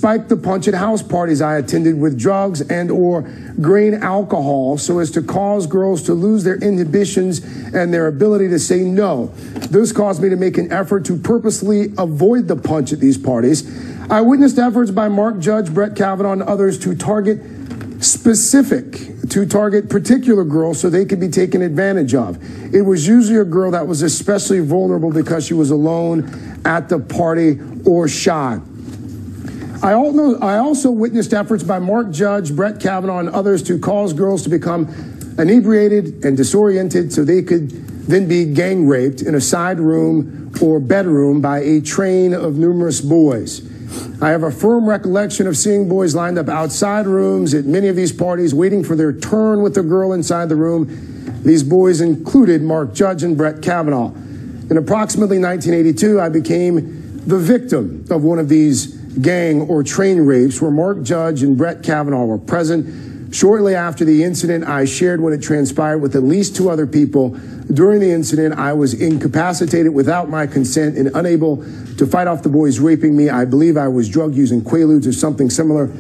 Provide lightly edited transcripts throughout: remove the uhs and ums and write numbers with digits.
spiked the punch at house parties I attended with drugs and or grain alcohol so as to cause girls to lose their inhibitions and their ability to say no. This caused me to make an effort to purposely avoid the punch at these parties. I witnessed efforts by Mark Judge, Brett Kavanaugh, and others to target particular girls so they could be taken advantage of. It was usually a girl that was especially vulnerable because she was alone at the party or shy. I also witnessed efforts by Mark Judge, Brett Kavanaugh, and others to cause girls to become inebriated and disoriented so they could then be gang raped in a side room or bedroom by a train of numerous boys. I have a firm recollection of seeing boys lined up outside rooms at many of these parties waiting for their turn with the girl inside the room. These boys included Mark Judge and Brett Kavanaugh. In approximately 1982, I became the victim of one of these gang or train rapes where Mark Judge and Brett Kavanaugh were present. Shortly after the incident, I shared what had transpired with at least 2 other people. During the incident, I was incapacitated without my consent and unable to fight off the boys raping me. I believe I was drug using Quaaludes or something similar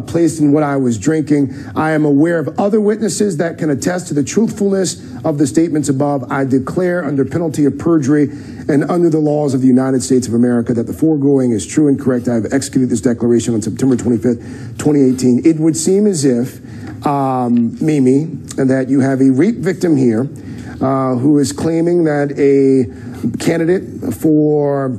placed in what I was drinking. I am aware of other witnesses that can attest to the truthfulness of the statements above. I declare under penalty of perjury and under the laws of the United States of America that the foregoing is true and correct. I have executed this declaration on September 25th, 2018. It would seem as if, Mimi, that you have a rape victim here who is claiming that a candidate for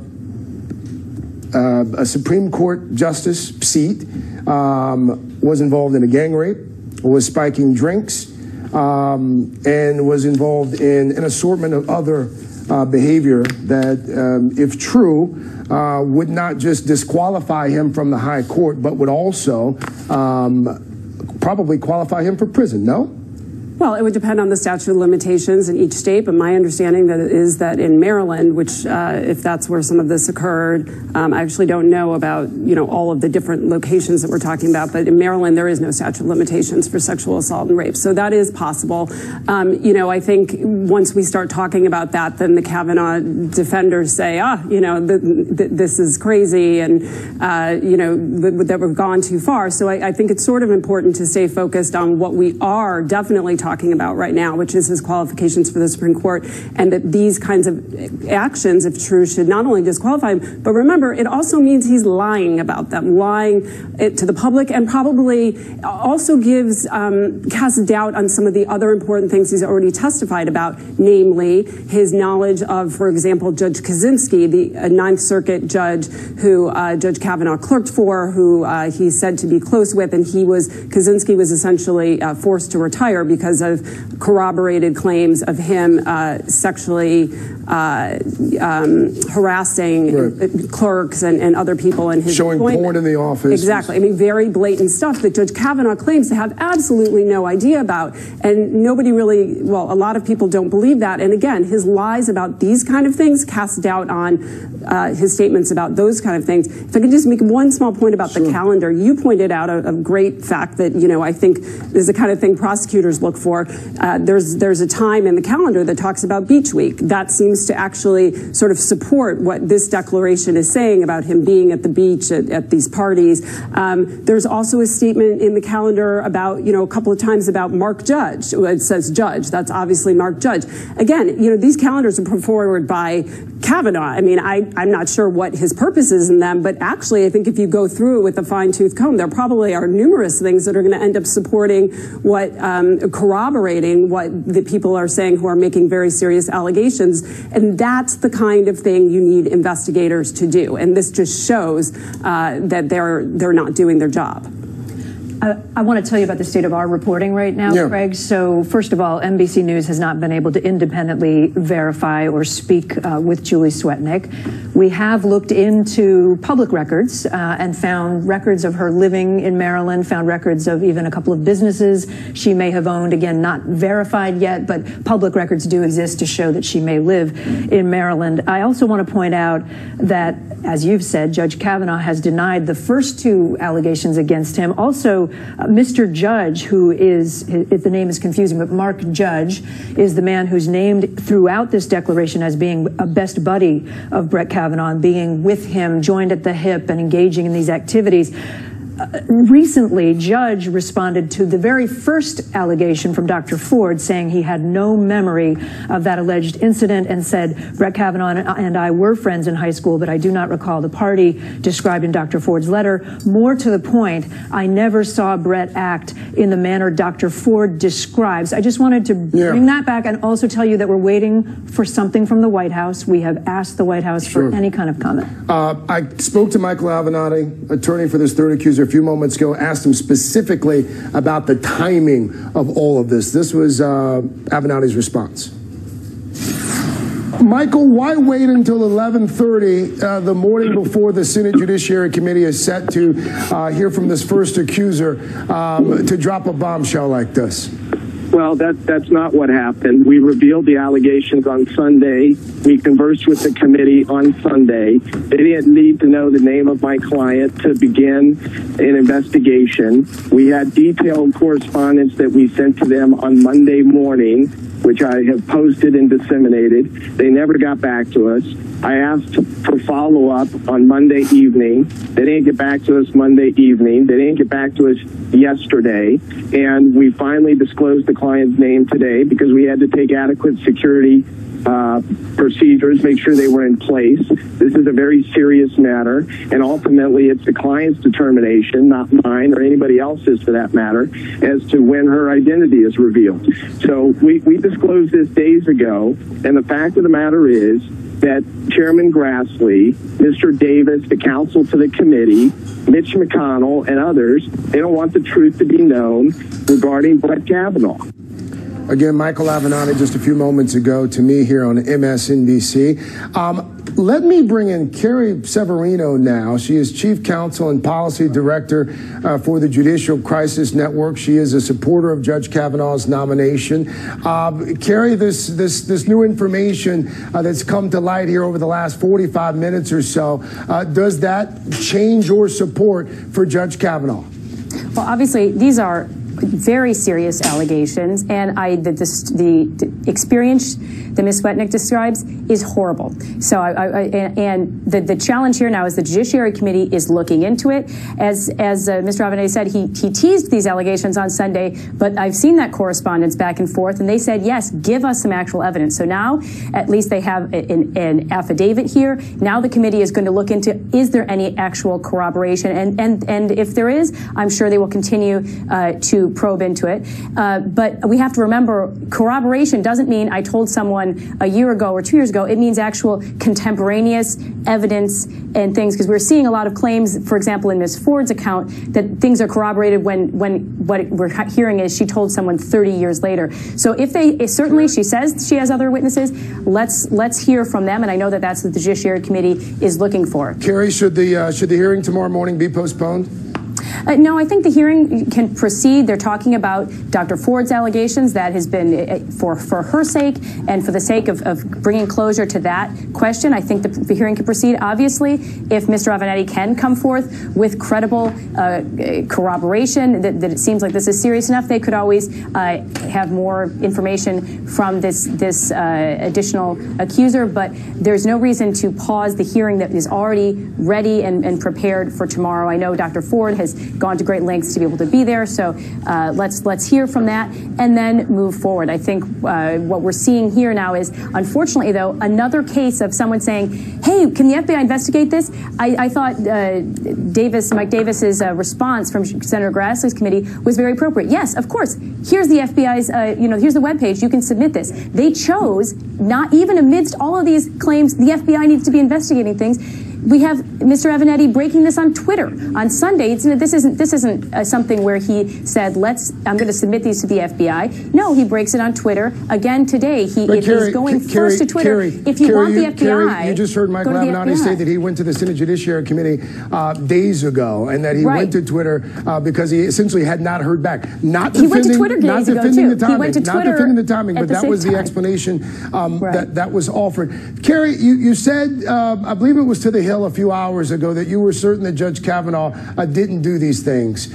a Supreme Court justice seat was involved in a gang rape, was spiking drinks, and was involved in an assortment of other behavior that, if true, would not just disqualify him from the high court, but would also probably qualify him for prison, no? Well, it would depend on the statute of limitations in each state, but my understanding is that in Maryland, which if that's where some of this occurred, I actually don't know about, all of the different locations that we're talking about, but in Maryland, there is no statute of limitations for sexual assault and rape. So that is possible. I think once we start talking about that, then the Kavanaugh defenders say, this is crazy and, that we've gone too far. So I think it's sort of important to stay focused on what we are definitely talking about right now, which is his qualifications for the Supreme Court, and that these kinds of actions, if true, should not only disqualify him, but remember, it also means he's lying about them, lying to the public, and probably also casts doubt on some of the other important things he's already testified about, namely his knowledge of, for example, Judge Kaczynski, the Ninth Circuit judge who Judge Kavanaugh clerked for, who he's said to be close with, and Kaczynski was essentially forced to retire because of corroborated claims of him sexually harassing clerks and other people in his showing porn in the office. Exactly. I mean, very blatant stuff that Judge Kavanaugh claims to have absolutely no idea about. And nobody really, a lot of people don't believe that. And again, his lies about these kind of things cast doubt on his statements about those kind of things. If I could just make one small point about the calendar, you pointed out a great fact that, I think is the kind of thing prosecutors look for. There's a time in the calendar that talks about Beach Week. That seems to actually sort of support what this declaration is saying about him being at the beach at these parties. There's also a statement in the calendar about, a couple of times about Mark Judge. It says Judge. That's obviously Mark Judge. Again, these calendars are put forward by Kavanaugh. I mean, I'm not sure what his purpose is in them, but actually I think if you go through it with a fine-tooth comb, there probably are numerous things that are going to end up supporting what, corroborating what the people are saying who are making very serious allegations. And that's the kind of thing you need investigators to do. And this just shows that they're not doing their job. I want to tell you about the state of our reporting right now, Craig. So first of all, NBC News has not been able to independently verify or speak with Julie Swetnick. We have looked into public records and found records of her living in Maryland, found records of even a couple of businesses she may have owned. Again, not verified yet, but public records do exist to show that she may live in Maryland. I also want to point out that, as you've said, Judge Kavanaugh has denied the first 2 allegations against him. Also, Mr. Judge, who is, the name is confusing, but Mark Judge is the man who's named throughout this declaration as being a best buddy of Brett Kavanaugh. Kavanaugh and being with him, joined at the hip and engaging in these activities. Recently, Judge responded to the very first allegation from Dr. Ford, saying he had no memory of that alleged incident, and said, Brett Kavanaugh and I were friends in high school, but I do not recall the party described in Dr. Ford's letter. More to the point, I never saw Brett act in the manner Dr. Ford describes. I just wanted to bring that back and also tell you that we're waiting for something from the White House. We have asked the White House for any kind of comment. I spoke to Michael Avenatti, attorney for this third accuser, a few moments ago, asked him specifically about the timing of all of this. This was Avenatti's response. Michael, why wait until 11:30 the morning before the Senate Judiciary Committee is set to hear from this first accuser to drop a bombshell like this? Well, that's not what happened. We revealed the allegations on Sunday. We conversed with the committee on Sunday. They didn't need to know the name of my client to begin an investigation. We had detailed correspondence that we sent to them on Monday morning, which I have posted and disseminated. They never got back to us. I asked for follow-up on Monday evening. They didn't get back to us Monday evening. They didn't get back to us yesterday. And we finally disclosed the client's name today because we had to take adequate security procedures, make sure they were in place. This is a very serious matter, and ultimately it's the client's determination, not mine or anybody else's for that matter, as to when her identity is revealed. So we disclosed this days ago, and the fact of the matter is that Chairman Grassley, Mr. Davis, the counsel to the committee, Mitch McConnell, and others, they don't want the truth to be known regarding Brett Kavanaugh. Again, Michael Avenatti just a few moments ago to me here on MSNBC. Let me bring in Carrie Severino now. She is Chief Counsel and Policy Director for the Judicial Crisis Network. She is a supporter of Judge Kavanaugh's nomination. Carrie, this new information that's come to light here over the last 45 minutes or so, does that change your support for Judge Kavanaugh? Well, obviously, these are very serious allegations, and the experience that Ms. Swetnick describes is horrible. So the challenge here now is the Judiciary Committee is looking into it. As Mr. Avenatti said, he teased these allegations on Sunday, but I've seen that correspondence back and forth, and they said, yes, give us some actual evidence. So now at least they have an affidavit here. Now the committee is going to look into, is there any actual corroboration? And if there is, I'm sure they will continue to probe into it. But we have to remember, corroboration doesn't mean I told someone a year ago or 2 years ago. It means actual contemporaneous evidence and things, because we're seeing a lot of claims, for example, in Ms. Ford's account, that things are corroborated when what we're hearing is she told someone 30 years later. So certainly she says she has other witnesses. Let's hear from them, and I know that that's what the Judiciary Committee is looking for. Carrie, should the hearing tomorrow morning be postponed? No, I think the hearing can proceed. They're talking about Dr. Ford's allegations. That has been for her sake and for the sake of bringing closure to that question. I think the hearing can proceed. Obviously, if Mr. Avenatti can come forth with credible corroboration that it seems like this is serious enough, they could always have more information from this additional accuser. But there's no reason to pause the hearing that is already ready and prepared for tomorrow. I know Dr. Ford has gone to great lengths to be able to be there. So let's hear from that and then move forward. I think what we're seeing here now is, unfortunately, though, another case of someone saying, hey, can the FBI investigate this? I thought Mike Davis's response from Senator Grassley's committee was very appropriate. Yes, of course. Here's the FBI's, here's the webpage. You can submit this. They chose, not even amidst all of these claims, the FBI needs to be investigating things. We have Mr. Avenatti breaking this on Twitter on Sunday. This isn't something where he said, I'm going to submit these to the FBI. No, he breaks it on Twitter. Again, today, he's going first to Twitter. If you want the FBI, you just heard Michael Avenatti say that he went to the Senate Judiciary Committee days ago, and that he went to Twitter because he essentially had not heard back. He went to Twitter days ago, too. He went to Twitter not defending the timing, but that was the explanation that was offered. Carrie, you said, I believe it was to the Hill, Hill a few hours ago that you were certain that Judge Kavanaugh didn't do these things.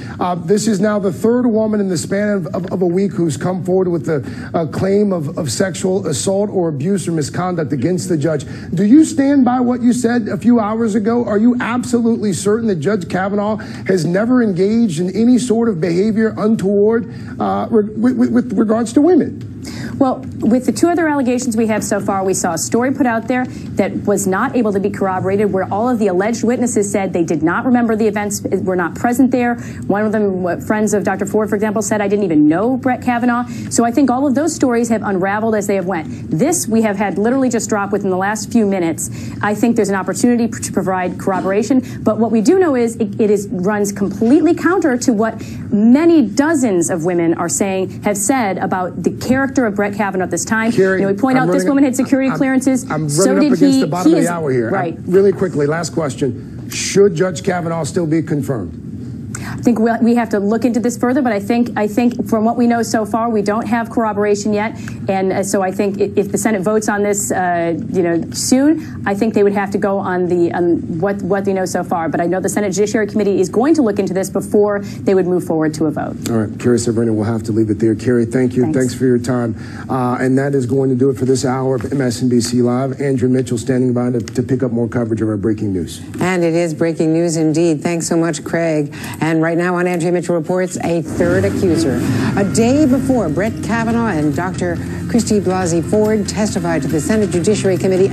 This is now the third woman in the span of a week who's come forward with a claim of sexual assault or abuse or misconduct against the judge. Do you stand by what you said a few hours ago? Are you absolutely certain that Judge Kavanaugh has never engaged in any sort of behavior untoward with regards to women? Well, with the two other allegations we have so far, we saw a story put out there that was not able to be corroborated, where all of the alleged witnesses said they did not remember the events, were not present there. One of them, friends of Dr. Ford, for example, said, I didn't even know Brett Kavanaugh. So I think all of those stories have unraveled as they have went. This we have had literally just drop within the last few minutes. I think there's an opportunity to provide corroboration. But what we do know is it runs completely counter to what many dozens of women are saying, have said about the character of Brett Kavanaugh at this time. Carrie, we point out this woman had security clearances. I'm running up against the bottom of the hour here. Right. Really quickly, last question. Should Judge Kavanaugh still be confirmed? I think we have to look into this further, but I think from what we know so far, we don't have corroboration yet, and so I think if the Senate votes on this, soon, I think they would have to go on what they know so far. But I know the Senate Judiciary Committee is going to look into this before they would move forward to a vote. All right, Carrie Sabrina, we'll have to leave it there. Carrie, thank you. Thanks for your time, and that is going to do it for this hour of MSNBC Live. Andrew Mitchell standing by to pick up more coverage of our breaking news. And it is breaking news indeed. Thanks so much, Craig. And right now on Andrea Mitchell Reports, a third accuser. A day before Brett Kavanaugh and Dr. Christy Blasey Ford testified to the Senate Judiciary Committee,